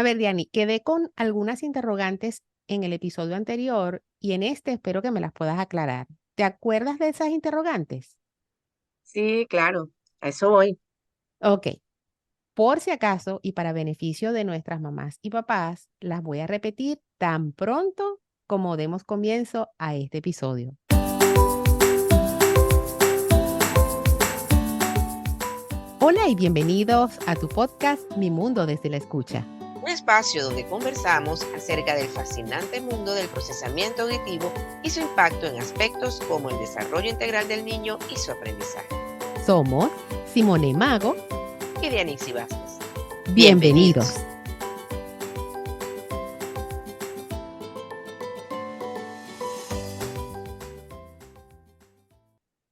A ver, Diani, quedé con algunas interrogantes en el episodio anterior y en este espero que me las puedas aclarar. ¿Te acuerdas de esas interrogantes? Sí, claro, a eso voy. Ok, por si acaso y para beneficio de nuestras mamás y papás, las voy a repetir tan pronto como demos comienzo a este episodio. Hola y bienvenidos a tu podcast Mi Mundo desde la Escucha. Un espacio donde conversamos acerca del fascinante mundo del procesamiento auditivo y su impacto en aspectos como el desarrollo integral del niño y su aprendizaje. Somos Simone Mago. Y Dianixi Vázquez. Bienvenidos. Bienvenidos.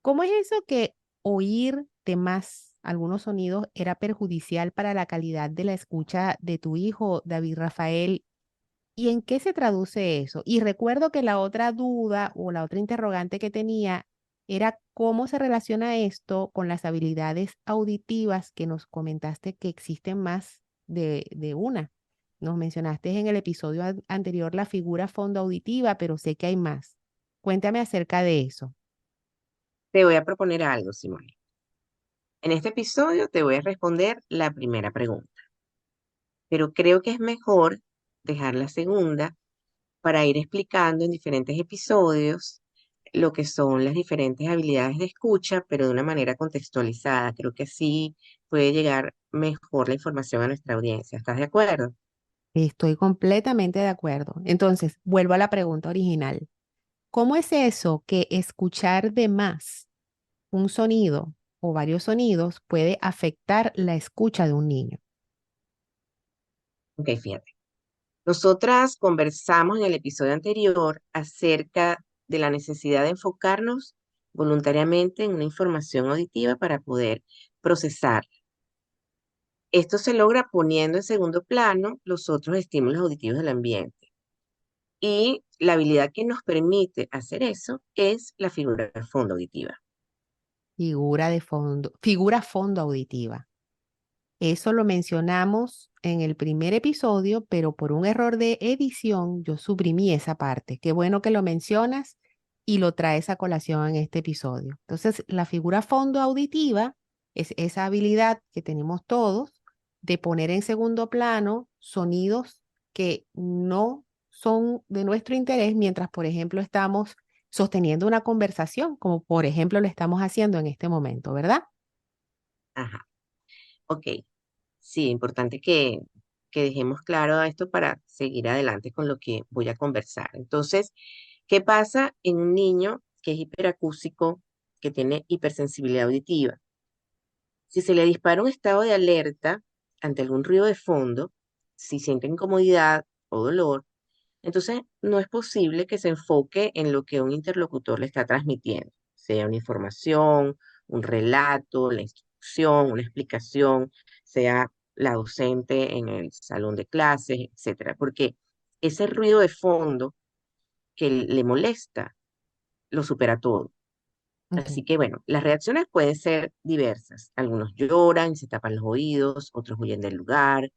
¿Cómo es eso que oír de más algunos sonidos era perjudicial para la calidad de la escucha de tu hijo, David Rafael? ¿Y en qué se traduce eso? Y recuerdo que la otra duda o la otra interrogante que tenía era cómo se relaciona esto con las habilidades auditivas que nos comentaste que existen más de una. Nos mencionaste en el episodio anterior la figura fondo auditiva, pero sé que hay más. Cuéntame acerca de eso. Te voy a proponer algo, Simone. En este episodio te voy a responder la primera pregunta, pero creo que es mejor dejar la segunda para ir explicando en diferentes episodios lo que son las diferentes habilidades de escucha, pero de una manera contextualizada. Creo que así puede llegar mejor la información a nuestra audiencia. ¿Estás de acuerdo? Estoy completamente de acuerdo. Entonces, vuelvo a la pregunta original. ¿Cómo es eso que escuchar de más un sonido o varios sonidos puede afectar la escucha de un niño? Ok, fíjate. Nosotras conversamos en el episodio anterior acerca de la necesidad de enfocarnos voluntariamente en una información auditiva para poder procesar. Esto se logra poniendo en segundo plano los otros estímulos auditivos del ambiente. Y la habilidad que nos permite hacer eso es la figura de fondo auditiva. Figura fondo auditiva. Eso lo mencionamos en el primer episodio, pero por un error de edición yo suprimí esa parte. Qué bueno que lo mencionas y lo traes a colación en este episodio. Entonces, la figura fondo auditiva es esa habilidad que tenemos todos de poner en segundo plano sonidos que no son de nuestro interés mientras, por ejemplo, estamos sosteniendo una conversación, como por ejemplo lo estamos haciendo en este momento, ¿verdad? Ajá, ok. Sí, importante que dejemos claro esto para seguir adelante con lo que voy a conversar. Entonces, ¿qué pasa en un niño que es hiperacúsico, que tiene hipersensibilidad auditiva? Si se le dispara un estado de alerta ante algún ruido de fondo, si siente incomodidad o dolor, entonces no es posible que se enfoque en lo que un interlocutor le está transmitiendo, sea una información, un relato, la instrucción, una explicación, sea la docente en el salón de clases, etcétera, porque ese ruido de fondo que le molesta lo supera todo. Ok. Así que bueno, las reacciones pueden ser diversas. Algunos lloran, se tapan los oídos, otros huyen del lugar,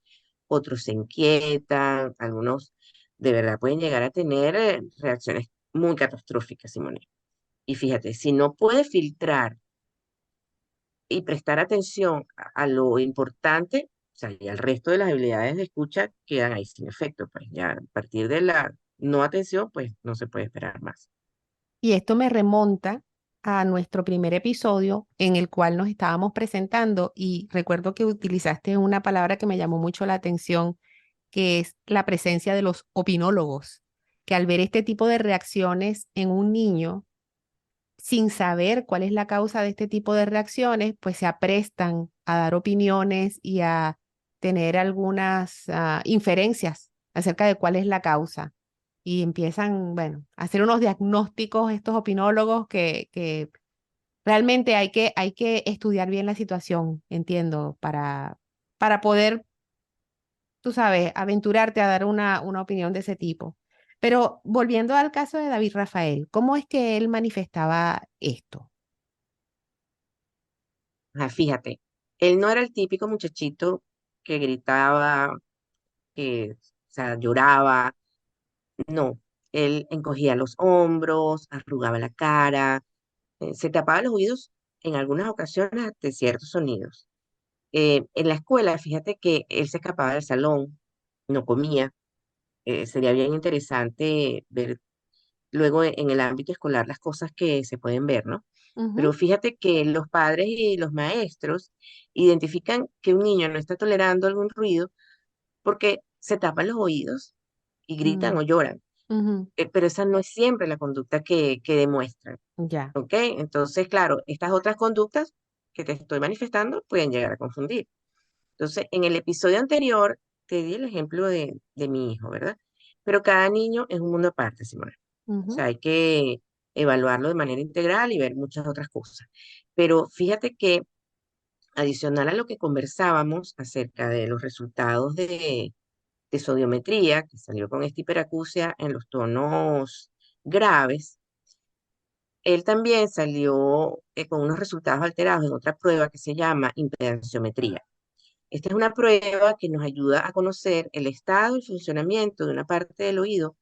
otros se inquietan, algunos de verdad pueden llegar a tener reacciones muy catastróficas, Simone. Y fíjate, si no puede filtrar y prestar atención a lo importante, o sea, ya el resto de las habilidades de escucha quedan ahí sin efecto, pues ya a partir de la no atención, pues no se puede esperar más. Y esto me remonta a nuestro primer episodio en el cual nos estábamos presentando y recuerdo que utilizaste una palabra que me llamó mucho la atención, que es la presencia de los opinólogos, que al ver este tipo de reacciones en un niño, sin saber cuál es la causa de este tipo de reacciones, pues se aprestan a dar opiniones y a tener algunas inferencias acerca de cuál es la causa. Y empiezan, bueno, a hacer unos diagnósticos estos opinólogos que realmente hay que estudiar bien la situación, entiendo, para poder, tú sabes, aventurarte a dar una opinión de ese tipo. Pero volviendo al caso de David Rafael, ¿cómo es que él manifestaba esto? Fíjate, él no era el típico muchachito que gritaba, que, o sea, lloraba, no. Él encogía los hombros, arrugaba la cara, se tapaba los oídos en algunas ocasiones de ciertos sonidos. En la escuela, fíjate que él se escapaba del salón, no comía. Sería bien interesante ver luego en el ámbito escolar las cosas que se pueden ver, ¿no? Pero Ujú, fíjate que los padres y los maestros identifican que un niño no está tolerando algún ruido porque se tapan los oídos y gritan mm, o lloran. ujú, Pero esa no es siempre la conducta que demuestran, ya. ¿ok? Entonces, claro, estas otras conductas que te estoy manifestando pueden llegar a confundir. Entonces, en el episodio anterior te di el ejemplo de mi hijo, ¿verdad? Pero cada niño es un mundo aparte, Simona. O Ujú, sea, hay que evaluarlo de manera integral y ver muchas otras cosas. Pero fíjate que adicional a lo que conversábamos acerca de los resultados de sodiometría, que salió con esta hiperacusia en los tonos graves, él también salió con unos resultados alterados en otra prueba que se llama impedanciometría. Esta es una prueba que nos ayuda a conocer el estado y funcionamiento de una parte del oído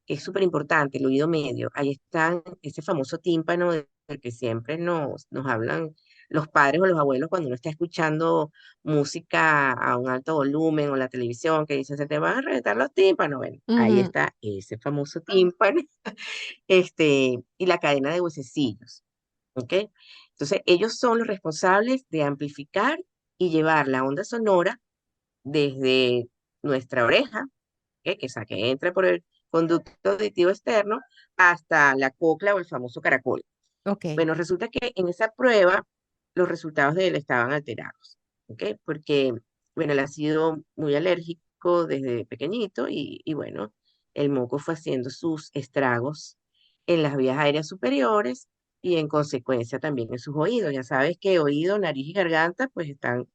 que es súper importante, el oído medio. Ahí está ese famoso tímpano del que siempre nos hablan los padres o los abuelos cuando uno está escuchando música a un alto volumen o la televisión, que dicen, se te van a reventar los tímpanos. Bueno, ahí ujú, está ese famoso tímpano, y la cadena de huesecillos, ¿ok? Entonces, ellos son los responsables de amplificar y llevar la onda sonora desde nuestra oreja, que, o sea, que entra por el conducto auditivo externo hasta la cóclea o el famoso caracol. ok, Bueno, resulta que en esa prueba los resultados de él estaban alterados, ¿ok? Porque, bueno, él ha sido muy alérgico desde pequeñito y bueno, el moco fue haciendo sus estragos en las vías aéreas superiores y en consecuencia también en sus oídos. Ya sabes que oído, nariz y garganta pues están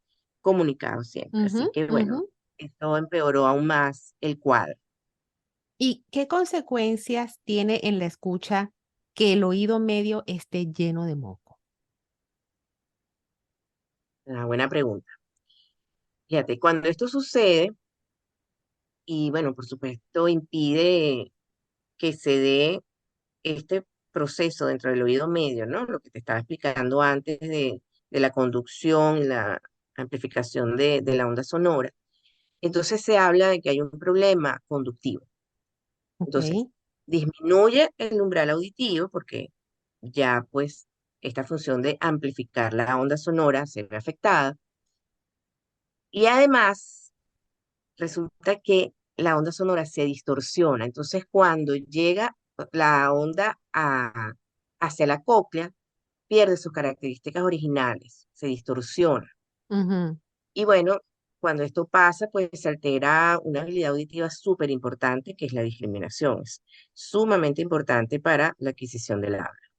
comunicados siempre. ujú, Así que ujú. bueno, esto empeoró aún más el cuadro. ¿Y qué consecuencias tiene en la escucha que el oído medio esté lleno de moco? Una buena pregunta. Fíjate, cuando esto sucede, y bueno, por supuesto impide que se dé este proceso dentro del oído medio, ¿no? Lo que te estaba explicando antes de la conducción, la amplificación de la onda sonora. Entonces se habla de que hay un problema conductivo. Ok, Entonces, disminuye el umbral auditivo porque ya pues esta función de amplificar la onda sonora se ve afectada. Y además resulta que la onda sonora se distorsiona. Entonces, cuando llega la onda hacia la cóclea, pierde sus características originales, se distorsiona. ujú, Y bueno, cuando esto pasa, pues se altera una habilidad auditiva súper importante, que es la discriminación. Es sumamente importante para la adquisición del habla.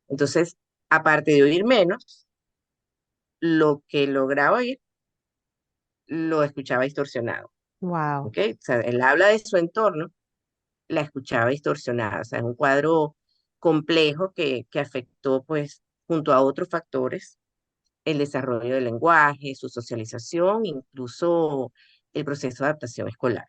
Entonces, aparte de oír menos, lo que lograba oír lo escuchaba distorsionado. wow, ¿Ok? O sea, él habla de su entorno, la escuchaba distorsionada. O sea, es un cuadro complejo que afectó, pues, junto a otros factores, el desarrollo del lenguaje, su socialización, incluso el proceso de adaptación escolar.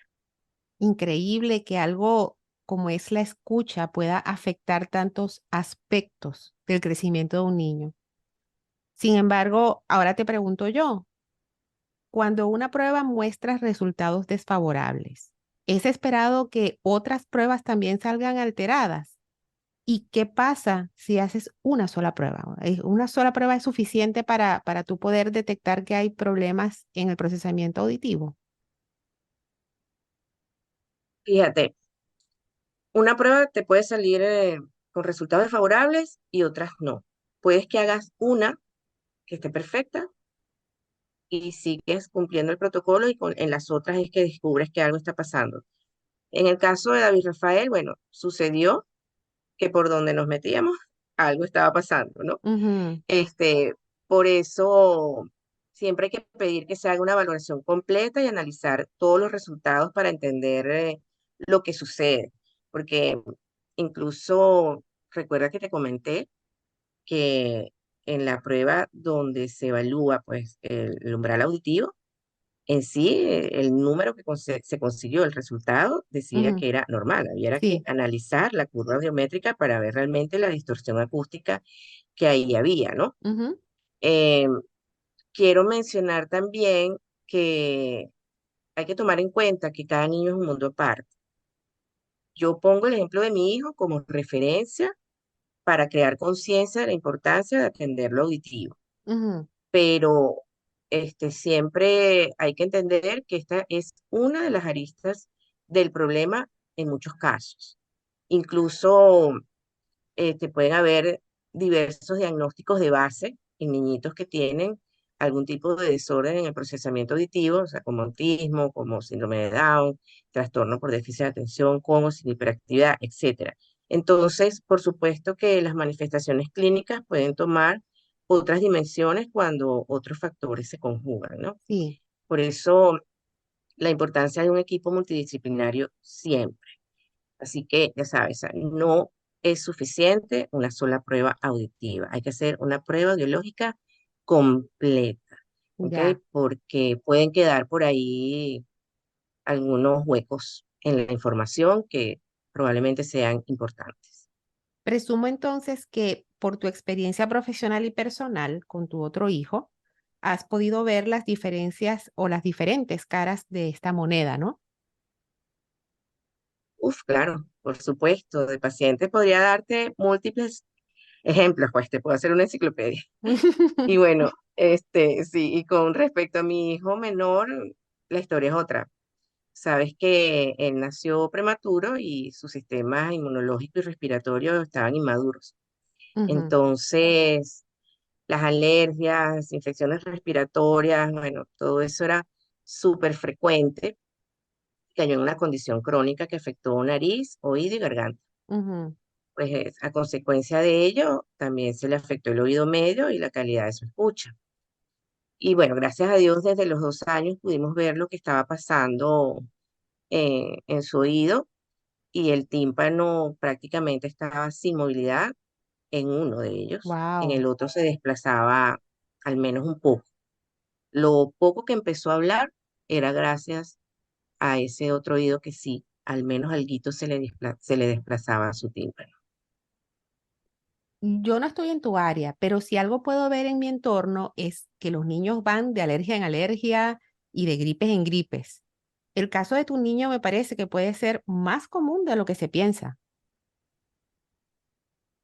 increíble que algo como es la escucha pueda afectar tantos aspectos del crecimiento de un niño. Sin embargo, ahora te pregunto yo, cuando una prueba muestra resultados desfavorables, ¿es esperado que otras pruebas también salgan alteradas? ¿Y qué pasa si haces una sola prueba? ¿Una sola prueba es suficiente para tú poder detectar que hay problemas en el procesamiento auditivo? Fíjate, una prueba te puede salir con resultados favorables y otras no. Puedes que hagas una que esté perfecta y sigues cumpliendo el protocolo y en las otras es que descubres que algo está pasando. En el caso de David Rafael, bueno, sucedió que por donde nos metíamos algo estaba pasando, ¿no? Ujú, Este, por eso siempre hay que pedir que se haga una valoración completa y analizar todos los resultados para entender lo que sucede. Porque incluso recuerda que te comenté que en la prueba donde se evalúa pues el umbral auditivo, en sí, el número que se consiguió, el resultado, decía Ujú, que era normal. Había que sí. analizar la curva biométrica para ver realmente la distorsión acústica que ahí había, ¿no? Ujú, Eh, quiero mencionar también que hay que tomar en cuenta que cada niño es un mundo aparte. Yo pongo el ejemplo de mi hijo como referencia para crear conciencia de la importancia de atender lo auditivo, ujú, pero siempre hay que entender que esta es una de las aristas del problema en muchos casos. Incluso pueden haber diversos diagnósticos de base en niñitos que tienen algún tipo de desorden en el procesamiento auditivo, o sea, como autismo, como síndrome de Down, trastorno por déficit de atención, como sin hiperactividad, etcétera. Entonces, por supuesto que las manifestaciones clínicas pueden tomar otras dimensiones cuando otros factores se conjugan, ¿no? sí. Por eso, la importancia de un equipo multidisciplinario siempre. Así que, ya sabes, no es suficiente una sola prueba auditiva. Hay que hacer una prueba audiológica completa, ¿ok? Ya. Porque pueden quedar por ahí algunos huecos en la información que probablemente sean importantes. Presumo entonces que por tu experiencia profesional y personal con tu otro hijo, has podido ver las diferencias o las diferentes caras de esta moneda, ¿no? Uf, claro, por supuesto, de pacientes podría darte múltiples ejemplos, pues te puedo hacer una enciclopedia. Y bueno, sí, y con respecto a mi hijo menor, la historia es otra. Sabes que él nació prematuro y su sistema inmunológico y respiratorio estaban inmaduros. Ujú, Entonces, las alergias, infecciones respiratorias, bueno, todo eso era súper frecuente. Cayó en una condición crónica que afectó nariz, oído y garganta. ujú. Pues a consecuencia de ello, también se le afectó el oído medio y la calidad de su escucha. Y bueno, gracias a Dios, desde los 2 años pudimos ver lo que estaba pasando en su oído y el tímpano prácticamente estaba sin movilidad en uno de ellos, en Wow. el otro se desplazaba al menos un poco. Lo poco que empezó a hablar era gracias a ese otro oído que sí, al menos alguito se le desplazaba a su tímpano. Yo no estoy en tu área, pero si algo puedo ver en mi entorno es que los niños van de alergia en alergia y de gripes en gripes. El caso de tu niño me parece que puede ser más común de lo que se piensa.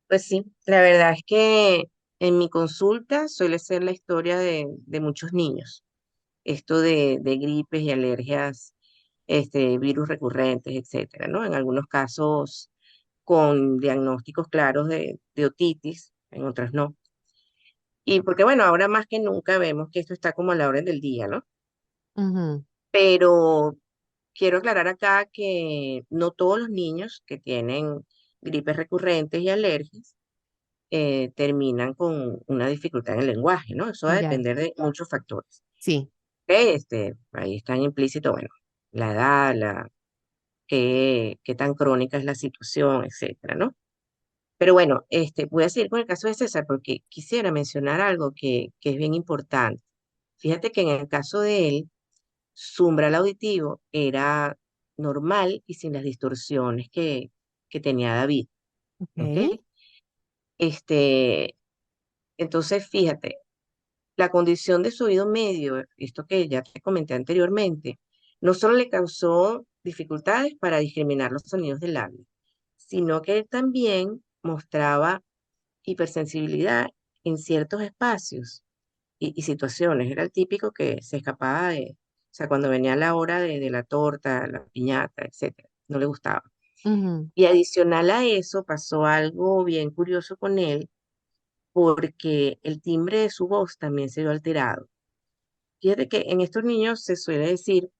Pues sí, la verdad es que en mi consulta suele ser la historia de muchos niños, esto de gripes y alergias, virus recurrentes, etcétera, ¿no? En algunos casos con diagnósticos claros de otitis, en otras no. Y porque, bueno, ahora más que nunca vemos que esto está como a la orden del día, ¿no? Ujú, Pero quiero aclarar acá que no todos los niños que tienen gripes recurrentes y alergias terminan con una dificultad en el lenguaje, ¿no? Eso va a ya, depender de muchos factores. sí. ¿Ok? Ahí están implícitos, bueno, la edad, qué tan crónica es la situación, etcétera, ¿no? Pero bueno, voy a seguir con el caso de César porque quisiera mencionar algo que es bien importante. Fíjate que en el caso de él, su umbral auditivo era normal y sin las distorsiones que tenía David, ¿ok? Ok. Este, entonces, fíjate, la condición de su oído medio, esto que ya te comenté anteriormente, no solo le causó dificultades para discriminar los sonidos del labio, sino que también mostraba hipersensibilidad en ciertos espacios y situaciones. Era el típico que se escapaba o sea, cuando venía la hora de la torta, la piñata, etcétera, no le gustaba. Ujú, Y adicional a eso, pasó algo bien curioso con él, porque el timbre de su voz también se vio alterado. Fíjate que en estos niños se suele decir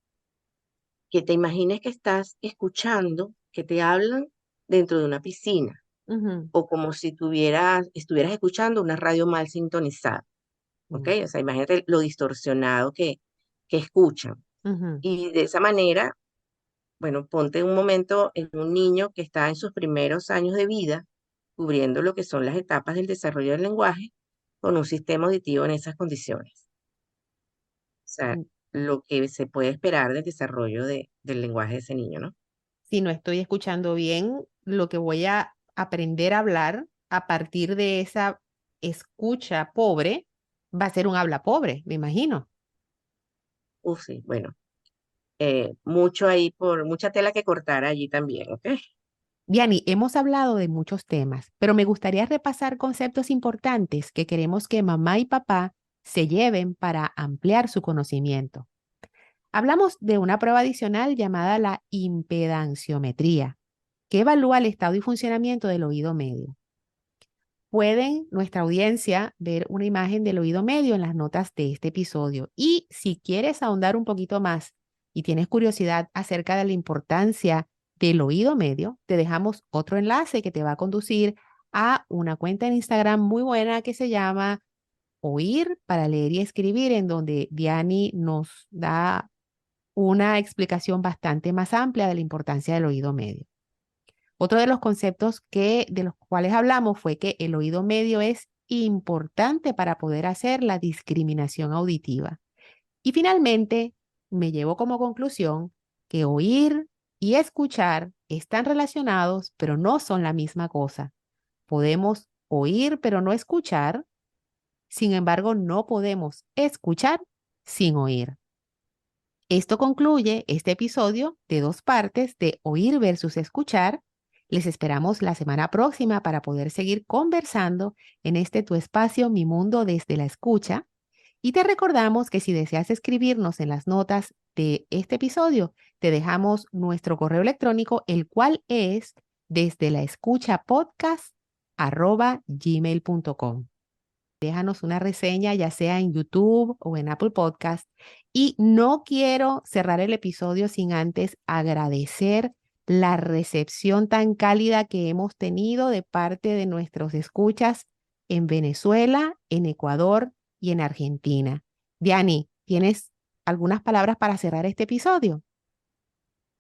que te imagines que estás escuchando, que te hablan dentro de una piscina, ujú, o como si estuvieras escuchando una radio mal sintonizada. ¿Ok? mm, O sea, imagínate lo distorsionado que escuchan. ujú. Y de esa manera, bueno, ponte un momento en un niño que está en sus primeros años de vida, cubriendo lo que son las etapas del desarrollo del lenguaje, con un sistema auditivo en esas condiciones. O sea, Mm, lo que se puede esperar del desarrollo del lenguaje de ese niño, ¿no? Si no estoy escuchando bien, lo que voy a aprender a hablar a partir de esa escucha pobre va a ser un habla pobre, me imagino. Uf, sí, bueno, mucho ahí mucha tela que cortar allí también, ¿ok? Diani, hemos hablado de muchos temas, pero me gustaría repasar conceptos importantes que queremos que mamá y papá se lleven para ampliar su conocimiento. Hablamos de una prueba adicional llamada la impedanciometría, que evalúa el estado y funcionamiento del oído medio. Pueden nuestra audiencia ver una imagen del oído medio en las notas de este episodio. Y si quieres ahondar un poquito más y tienes curiosidad acerca de la importancia del oído medio, te dejamos otro enlace que te va a conducir a una cuenta en Instagram muy buena que se llama Oír para leer y escribir, en donde Diani nos da una explicación bastante más amplia de la importancia del oído medio. Otro de los conceptos de los cuales hablamos fue que el oído medio es importante para poder hacer la discriminación auditiva. Y finalmente, me llevo como conclusión que oír y escuchar están relacionados, pero no son la misma cosa. Podemos oír, pero no escuchar. Sin embargo, no podemos escuchar sin oír. Esto concluye este episodio de 2 partes de Oír versus Escuchar. Les esperamos la semana próxima para poder seguir conversando en este tu espacio, Mi Mundo desde la Escucha. Y te recordamos que si deseas escribirnos en las notas de este episodio, te dejamos nuestro correo electrónico, el cual es desde la escucha podcast@gmail.com. Déjanos una reseña, ya sea en YouTube o en Apple Podcast. Y no quiero cerrar el episodio sin antes agradecer la recepción tan cálida que hemos tenido de parte de nuestros escuchas en Venezuela, en Ecuador y en Argentina. Diani, ¿tienes algunas palabras para cerrar este episodio?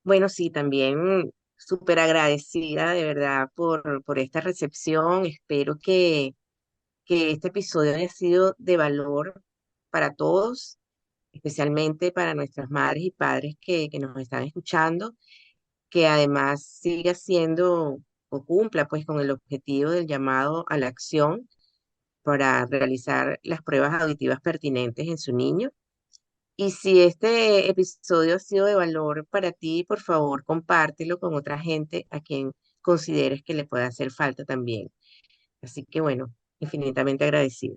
Bueno, sí, también súper agradecida de verdad por esta recepción. Espero que este episodio haya sido de valor para todos, especialmente para nuestras madres y padres que nos están escuchando, que además siga siendo o cumpla pues con el objetivo del llamado a la acción para realizar las pruebas auditivas pertinentes en su niño. Y si este episodio ha sido de valor para ti, por favor, compártelo con otra gente a quien consideres que le pueda hacer falta también. Así que bueno, infinitamente agradecida.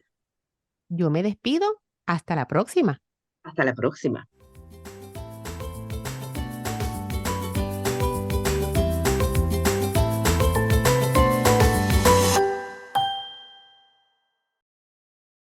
Yo me despido. Hasta la próxima. Hasta la próxima.